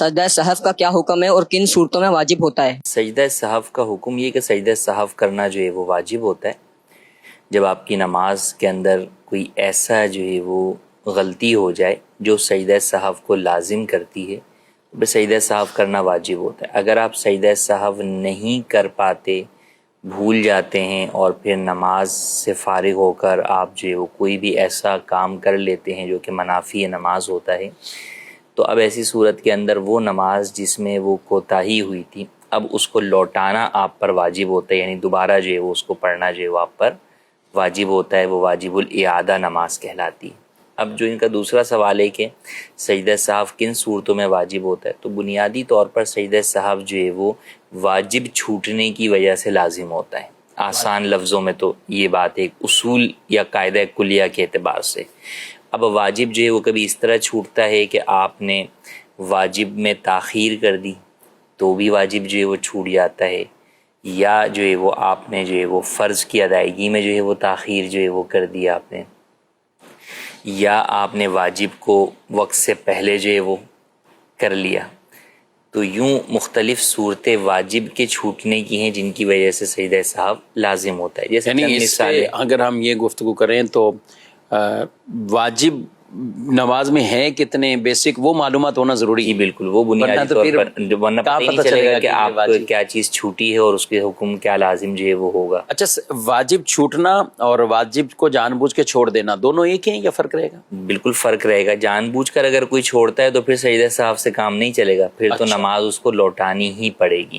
سجدہ سہو کا کیا حکم ہے اور کن صورتوں میں واجب ہوتا ہے؟ سجدہ سہو کا حکم یہ کہ سجدہ سہو کرنا جو ہے وہ واجب ہوتا ہے جب آپ کی نماز کے اندر کوئی ایسا جو ہے وہ غلطی ہو جائے جو سجدہ سہو کو لازم کرتی ہے، تو سجدہ سہو کرنا واجب ہوتا ہے۔ اگر آپ سجدہ سہو نہیں کر پاتے، بھول جاتے ہیں اور پھر نماز سے فارغ ہو کر آپ جو ہے وہ کوئی بھی ایسا کام کر لیتے ہیں جو کہ منافی نماز ہوتا ہے، تو اب ایسی صورت کے اندر وہ نماز جس میں وہ کوتاہی ہوئی تھی اب اس کو لوٹانا آپ پر واجب ہوتا ہے، یعنی دوبارہ جو ہے وہ اس کو پڑھنا جو ہے وہ آپ پر واجب ہوتا ہے، وہ واجب الاعادہ نماز کہلاتی ہے۔ اب جو ان کا دوسرا سوال ہے کہ سجدہ سہو کن صورتوں میں واجب ہوتا ہے، تو بنیادی طور پر سجدہ سہو جو ہے وہ واجب چھوٹنے کی وجہ سے لازم ہوتا ہے۔ آسان لفظوں میں تو یہ بات ایک اصول یا قاعدہ کلیہ کے اعتبار سے، اب واجب جو ہے وہ کبھی اس طرح چھوٹتا ہے کہ آپ نے واجب میں تاخیر کر دی تو بھی واجب جو ہے وہ چھوٹ جاتا ہے، یا جو ہے وہ آپ نے جو ہے وہ فرض کی ادائیگی میں جو ہے وہ تاخیر جو ہے وہ کر دیا آپ نے، یا آپ نے واجب کو وقت سے پہلے جو ہے وہ کر لیا، تو یوں مختلف صورتیں واجب کے چھوٹنے کی ہیں جن کی وجہ سے سجدہ سہو لازم ہوتا ہے۔ جیسے یعنی اس سے اگر ہم یہ گفتگو کریں تو واجب نماز میں ہے کتنے بیسک وہ معلومات ہونا ضروری جی ہے، بالکل، وہ بنیادی طور پر ورنہ پتہ ہی نہیں چلے گا کہ آپ کیا چیز چھوٹی ہے اور اس کے حکم کیا لازم جو ہے وہ ہوگا۔ اچھا واجب چھوٹنا اور واجب کو جان بوجھ کے چھوڑ دینا دونوں ایک ہیں یا فرق رہے گا؟ بالکل فرق رہے گا، جان بوجھ کر اگر کوئی چھوڑتا ہے تو پھر سجدہ سہو سے کام نہیں چلے گا، پھر تو نماز اس کو لوٹانی ہی پڑے گی۔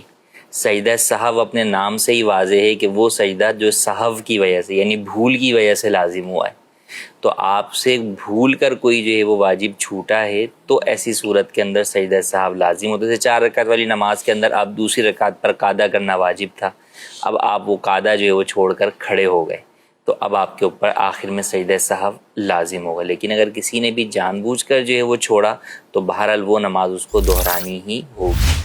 سجدہ سہو اپنے نام سے ہی واضح ہے کہ وہ سجدہ جو سہو کی وجہ سے یعنی بھول کی وجہ سے لازم ہوا ہے، تو آپ سے بھول کر کوئی جو ہے وہ واجب چھوٹا ہے تو ایسی صورت کے اندر سجدہ سہو لازم ہوتا ہے۔ جیسے 4 رکعت والی نماز کے اندر آپ دوسری رکعت پر قعدہ کرنا واجب تھا، اب آپ وہ قعدہ جو ہے وہ چھوڑ کر کھڑے ہو گئے تو اب آپ کے اوپر آخر میں سجدہ سہو لازم ہوگا، لیکن اگر کسی نے بھی جان بوجھ کر جو ہے وہ چھوڑا تو بہرحال وہ نماز اس کو دہرانی ہی ہوگی۔